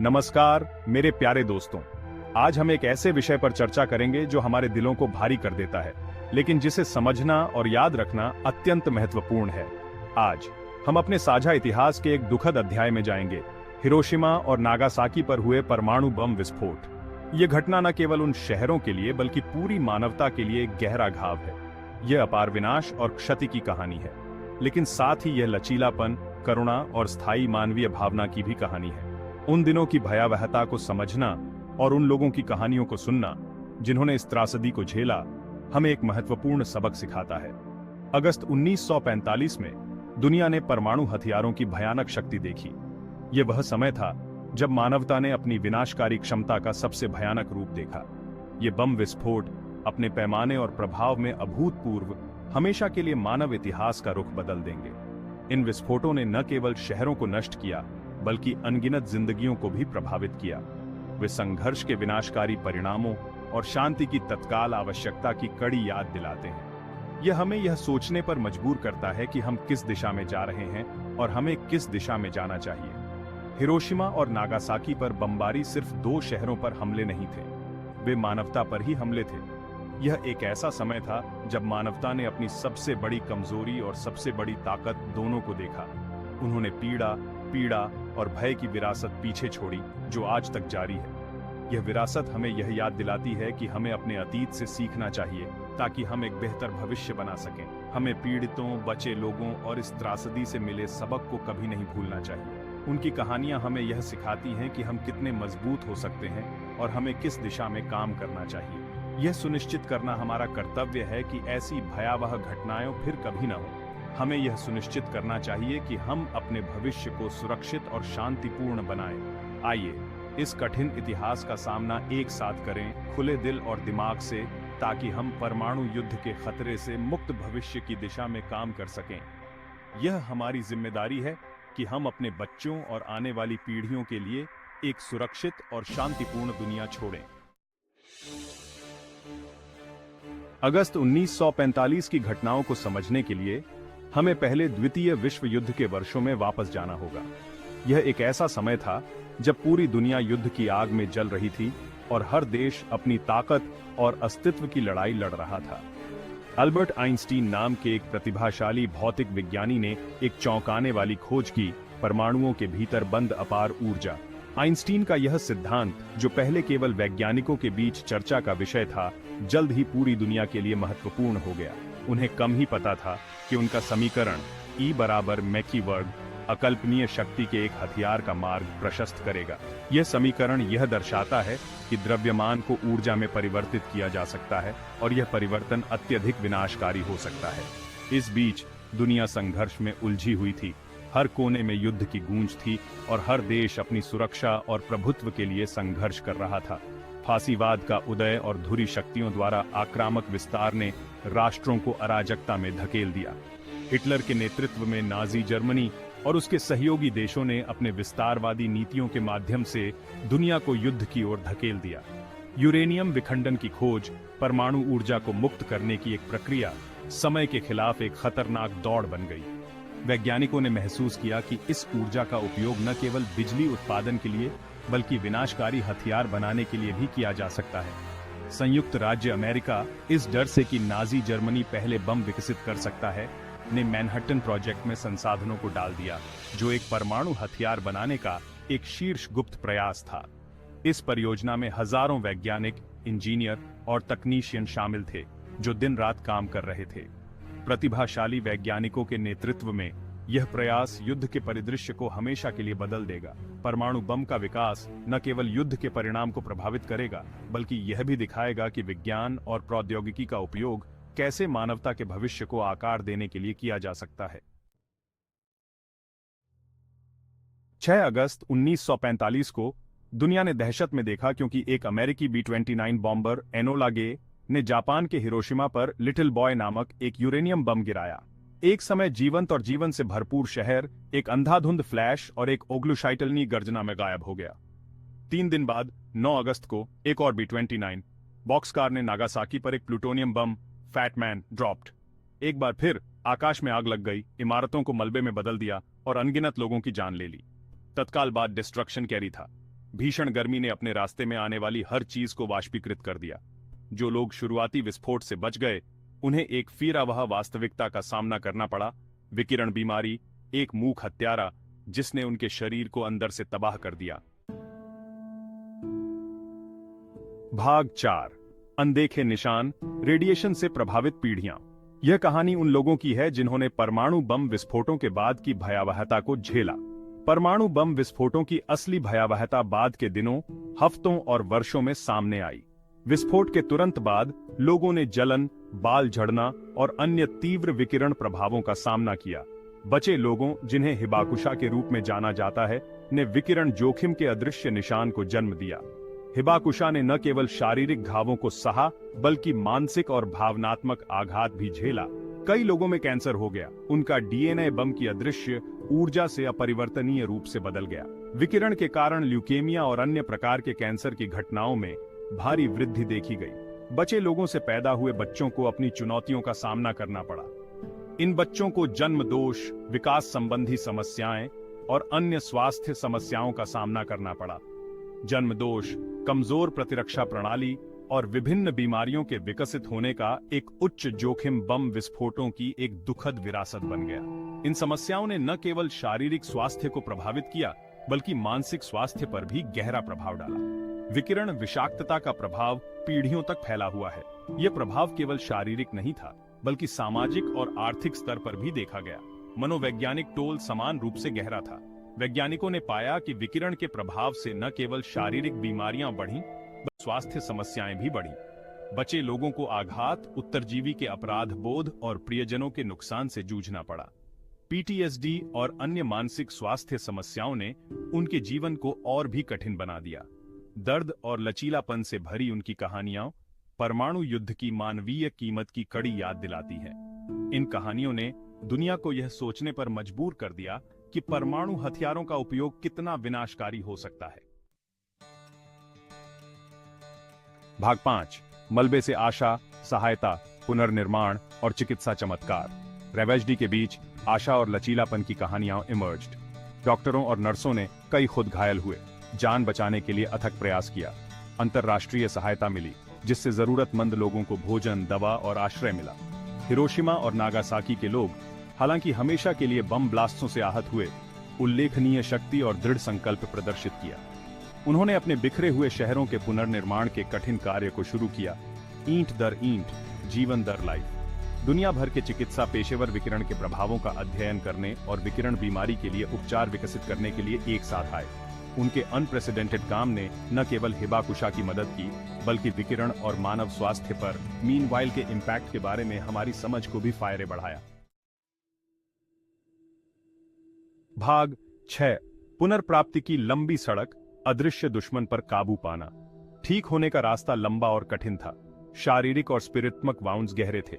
नमस्कार मेरे प्यारे दोस्तों। आज हम एक ऐसे विषय पर चर्चा करेंगे जो हमारे दिलों को भारी कर देता है, लेकिन जिसे समझना और याद रखना अत्यंत महत्वपूर्ण है। आज हम अपने साझा इतिहास के एक दुखद अध्याय में जाएंगे, हिरोशिमा और नागासाकी पर हुए परमाणु बम विस्फोट। यह घटना न केवल उन शहरों के लिए बल्कि पूरी मानवता के लिए एक गहरा घाव है। यह अपार विनाश और क्षति की कहानी है, लेकिन साथ ही यह लचीलापन, करुणा और स्थायी मानवीय भावना की भी कहानी है। उन दिनों की भयावहता को समझना और उन लोगों की कहानियों को सुनना जिन्होंने इस त्रासदी को झेला, हमें एक महत्वपूर्ण सबक सिखाता है। अगस्त 1945 में दुनिया ने परमाणु हथियारों की भयानक शक्ति देखी। यह वह समय था जब मानवता ने अपनी विनाशकारी क्षमता का सबसे भयानक रूप देखा। ये बम विस्फोट अपने पैमाने और प्रभाव में अभूतपूर्व, हमेशा के लिए मानव इतिहास का रुख बदल देंगे। इन विस्फोटों ने न केवल शहरों को नष्ट किया बल्कि अनगिनत जिंदगियों को भी प्रभावित किया। वे संघर्ष के विनाशकारी परिणामों और शांति की तत्काल आवश्यकता की कड़ी याद दिलाते हैं। यह हमें यह सोचने पर मजबूर करता है कि हम किस दिशा में जा रहे हैं और हमें किस दिशा में जाना चाहिए। हिरोशिमा और नागासाकी पर बमबारी सिर्फ 2 शहरों पर हमले नहीं थे, वे मानवता पर ही हमले थे। यह एक ऐसा समय था जब मानवता ने अपनी सबसे बड़ी कमजोरी और सबसे बड़ी ताकत दोनों को देखा। उन्होंने पीड़ा और भय की विरासत पीछे छोड़ी जो आज तक जारी है। यह विरासत हमें यह याद दिलाती है कि हमें अपने अतीत से सीखना चाहिए ताकि हम एक बेहतर भविष्य बना सकें। हमें पीड़ितों, बचे लोगों और इस त्रासदी से मिले सबक को कभी नहीं भूलना चाहिए। उनकी कहानियां हमें यह सिखाती हैं कि हम कितने मजबूत हो सकते हैं और हमें किस दिशा में काम करना चाहिए। यह सुनिश्चित करना हमारा कर्तव्य है कि ऐसी भयावह घटनाएं फिर कभी न हो। हमें यह सुनिश्चित करना चाहिए कि हम अपने भविष्य को सुरक्षित और शांतिपूर्ण बनाएं। आइए इस कठिन इतिहास का सामना एक साथ करें, खुले दिल और दिमाग से, ताकि हम परमाणु युद्ध के खतरे से मुक्त भविष्य की दिशा में काम कर सकें। यह हमारी जिम्मेदारी है कि हम अपने बच्चों और आने वाली पीढ़ियों के लिए एक सुरक्षित और शांतिपूर्ण दुनिया छोड़ें। अगस्त 1945 की घटनाओं को समझने के लिए हमें पहले द्वितीय विश्व युद्ध के वर्षों में वापस जाना होगा। यह एक ऐसा समय था जब पूरी दुनिया युद्ध की आग में जल रही थी और हर देश अपनी ताकत और अस्तित्व की लड़ाई लड़ रहा था। अल्बर्ट आइंस्टीन नाम के एक प्रतिभाशाली भौतिक विज्ञानी ने एक चौंकाने वाली खोज की, परमाणुओं के भीतर बंद अपार ऊर्जा। आइंस्टीन का यह सिद्धांत, जो पहले केवल वैज्ञानिकों के बीच चर्चा का विषय था, जल्द ही पूरी दुनिया के लिए महत्वपूर्ण हो गया। उन्हें कम ही पता था कि उनका समीकरण E बराबर मैकी वर्ग अकल्पनीय शक्ति के एक हथियार का मार्ग प्रशस्त करेगा। यह समीकरण यह दर्शाता है कि द्रव्यमान को ऊर्जा में परिवर्तित किया जा सकता है और यह परिवर्तन अत्यधिक विनाशकारी हो सकता है। इस बीच दुनिया संघर्ष में उलझी हुई थी। हर कोने में युद्ध की गूंज थी और हर देश अपनी सुरक्षा और प्रभुत्व के लिए संघर्ष कर रहा था। फासीवाद का उदय और धुरी शक्तियों द्वारा आक्रामक विस्तार ने राष्ट्रों को अराजकता में धकेल दिया। हिटलर के नेतृत्व में नाजी जर्मनी और उसके सहयोगी देशों ने अपने विस्तारवादी नीतियों के माध्यम से दुनिया को युद्ध की ओर धकेल दिया। यूरेनियम विखंडन की खोज, परमाणु ऊर्जा को मुक्त करने की एक प्रक्रिया, समय के खिलाफ एक खतरनाक दौड़ बन गई। वैज्ञानिकों ने महसूस किया कि इस ऊर्जा का उपयोग न केवल बिजली उत्पादन के लिए बल्कि विनाशकारी हथियार बनाने के लिए भी किया जा सकता है। संयुक्त राज्य अमेरिका, इस डर से कि नाजी जर्मनी पहले बम विकसित कर सकता है, ने मैनहट्टन प्रोजेक्ट में संसाधनों को डाल दिया, जो एक परमाणु हथियार बनाने का एक शीर्ष गुप्त प्रयास था। इस परियोजना में हजारों वैज्ञानिक, इंजीनियर और तकनीशियन शामिल थे, जो दिन रात काम कर रहे थे। प्रतिभाशाली वैज्ञानिकों के नेतृत्व में यह प्रयास युद्ध के परिदृश्य को हमेशा के लिए बदल देगा। परमाणु बम का विकास न केवल युद्ध के परिणाम को प्रभावित करेगा, बल्कि यह भी दिखाएगा कि विज्ञान और प्रौद्योगिकी का उपयोग कैसे मानवता के भविष्य को आकार देने के लिए किया जा सकता है। 6 अगस्त 1945 को दुनिया ने दहशत में देखा, क्योंकि एक अमेरिकी B-29 बॉम्बर एनोला गे ने जापान के हिरोशिमा पर लिटिल बॉय नामक एक यूरेनियम बम गिराया। एक समय जीवंत और जीवन से भरपूर शहर एक अंधाधुंध फ्लैश और एक ओग्लुशाइटलनी गर्जना में गायब हो गया। 3 दिन बाद 9 अगस्त को एक और B-29 बॉक्सकार ने नागासाकी पर एक प्लूटोनियम बम फैट मैन ड्रॉप्ड। एक बार फिर आकाश में आग लग गई, इमारतों को मलबे में बदल दिया और अनगिनत लोगों की जान ले ली। तत्काल बाद डिस्ट्रक्शन कैरी था। भीषण गर्मी ने अपने रास्ते में आने वाली हर चीज को वाष्पीकृत कर दिया। जो लोग शुरुआती विस्फोट से बच गए, उन्हें एक फिरावह वास्तविकता का सामना करना पड़ा। विकिरण बीमारी, एक मूक हत्यारा जिसने उनके शरीर को अंदर से तबाह कर दिया। भाग 4, अनदेखे निशान, रेडिएशन से प्रभावित पीढ़ियां। यह कहानी उन लोगों की है जिन्होंने परमाणु बम विस्फोटों के बाद की भयावहता को झेला। परमाणु बम विस्फोटों की असली भयावहता बाद के दिनों, हफ्तों और वर्षों में सामने आई। विस्फोट के तुरंत बाद लोगों ने जलन, बाल झड़ना और अन्य तीव्र विकिरण प्रभावों का सामना किया। बचे लोगों, जिन्हें हिबाकुशा के रूप में जाना जाता है, ने विकिरण जोखिम के अदृश्य निशान को जन्म दिया। हिबाकुशा ने न केवल शारीरिक घावों को सहा, बल्कि मानसिक और भावनात्मक आघात भी झेला। कई लोगों में कैंसर हो गया। उनका डीएनए बम की अदृश्य ऊर्जा से अपरिवर्तनीय रूप से बदल गया। विकिरण के कारण ल्यूकेमिया और अन्य प्रकार के कैंसर की घटनाओं में भारी वृद्धि देखी गई। बचे लोगों से पैदा हुए बच्चों को अपनी चुनौतियों का सामना करना पड़ा। इन बच्चों को जन्म दोष, विकास संबंधी समस्याएं और अन्य स्वास्थ्य समस्याओं का सामना करना पड़ा। जन्म दोष, कमजोर प्रतिरक्षा प्रणाली और विभिन्न बीमारियों के विकसित होने का एक उच्च जोखिम बम विस्फोटों की एक दुखद विरासत बन गया। इन समस्याओं ने न केवल शारीरिक स्वास्थ्य को प्रभावित किया, बल्कि मानसिक स्वास्थ्य पर भी गहरा प्रभाव डाला। विकिरण विषाक्तता का प्रभाव पीढ़ियों तक फैला हुआ है। यह प्रभाव केवल शारीरिक नहीं था, बल्कि सामाजिक और आर्थिक स्तर पर भी देखा गया। मनोवैज्ञानिक टोल समान रूप से गहरा था। वैज्ञानिकों ने पाया कि विकिरण के प्रभाव से न केवल शारीरिक बीमारियां बढ़ीं, बल्कि स्वास्थ्य समस्याएं भी बढ़ीं। बचे लोगों को आघात, उत्तरजीवी के अपराध बोध और प्रियजनों के नुकसान से जूझना पड़ा। पीटीएसडी और अन्य मानसिक स्वास्थ्य समस्याओं ने उनके जीवन को और भी कठिन बना दिया। दर्द और लचीलापन से भरी उनकी कहानियां परमाणु युद्ध की मानवीय कीमत की कड़ी याद दिलाती हैं। इन कहानियों ने दुनिया को यह सोचने पर मजबूर कर दिया कि परमाणु हथियारों का उपयोग कितना विनाशकारी हो सकता है। भाग 5, मलबे से आशा, सहायता, पुनर्निर्माण और चिकित्सा चमत्कार। ट्रेजेडी के बीच आशा और लचीलापन की कहानियां इमर्ज्ड। डॉक्टरों और नर्सों ने कई खुद घायल हुए, जान बचाने के लिए अथक प्रयास किया। अंतर्राष्ट्रीय सहायता मिली, जिससे जरूरतमंद लोगों को भोजन, दवा और आश्रय मिला। हिरोशिमा और नागासाकी के लोग, हालांकि हमेशा के लिए बम ब्लास्टों से आहत हुए, उल्लेखनीय शक्ति और दृढ़ संकल्प प्रदर्शित किया। उन्होंने अपने बिखरे हुए शहरों के पुनर्निर्माण के कठिन कार्य को शुरू किया, ईंट दर ईंट, जीवन दर लाइफ। दुनिया भर के चिकित्सा पेशेवर विकिरण के प्रभावों का अध्ययन करने और विकिरण बीमारी के लिए उपचार विकसित करने के लिए एक साथ आए। उनके अनप्रेसिडेंटेड काम ने न केवल हिबाकुशा की मदद की, बल्कि विकिरण और मानव स्वास्थ्य पर मीनवाइल के इम्पैक्ट के बारे में हमारी समझ को भी फायरे बढ़ाया। भाग 6, पुनर्प्राप्ति की लंबी सड़क, अदृश्य दुश्मन पर काबू पाना। ठीक होने का रास्ता लंबा और कठिन था। शारीरिक और स्पिरित्मक वाउंड्स गहरे थे।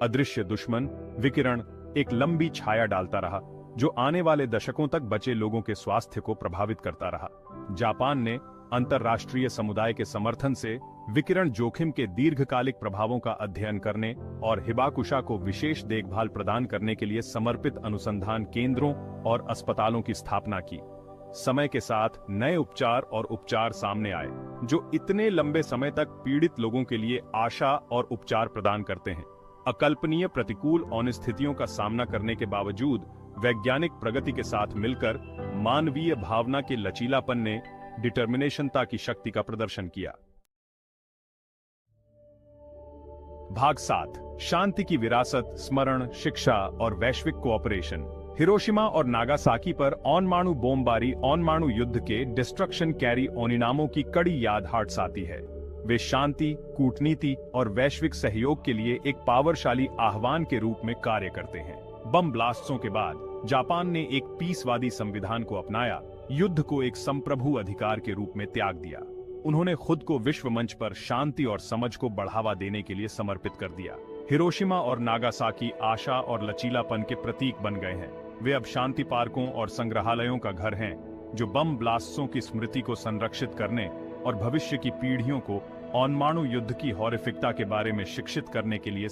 अदृश्य दुश्मन, विकिरण, एक लंबी छाया डालता रहा, जो आने वाले दशकों तक बचे लोगों के स्वास्थ्य को प्रभावित करता रहा। जापान ने अंतर्राष्ट्रीय समुदाय के समर्थन से विकिरण जोखिम के दीर्घकालिक प्रभावों का अध्ययन करने और हिबाकुशा को विशेष देखभाल प्रदान करने के लिए समर्पित अनुसंधान केंद्रों और अस्पतालों की स्थापना की। समय के साथ नए उपचार और उपचार सामने आए, जो इतने लंबे समय तक पीड़ित लोगों के लिए आशा और उपचार प्रदान करते हैं। अकल्पनीय प्रतिकूल अनिश्चितियों का सामना करने के बावजूद वैज्ञानिक प्रगति के साथ मिलकर मानवीय भावना के लचीलापन ने डिटर्मिनेशनता की शक्ति का प्रदर्शन किया। भाग 7, शांति की विरासत, स्मरण, शिक्षा और वैश्विक कोऑपरेशन। हिरोशिमा और नागासाकी पर परमाणु बमबारी परमाणु युद्ध के डिस्ट्रक्शन कैरी ओनिनामो की कड़ी याद हार्ट्स आती है। वे शांति, कूटनीति और वैश्विक सहयोग के लिए एक पावरशाली आह्वान के रूप में कार्य करते हैं। बम ब्लास्टों के बाद जापान ने एक पीसवादी संविधान को अपनाया, युद्ध को एक संप्रभु अधिकार के रूप में त्याग दिया। उन्होंने खुद को विश्व मंच पर शांति और समझ को बढ़ावा देने के लिए समर्पित कर दिया। हिरोशिमा और नागासाकी आशा और लचीलापन के प्रतीक बन गए हैं। वे अब शांति पार्कों और संग्रहालयों का घर हैं, जो बम ब्लास्टों की स्मृति को संरक्षित करने और भविष्य की पीढ़ियों को परमाणु युद्ध की हॉरिफिकता के बारे में शिक्षित करने के लिए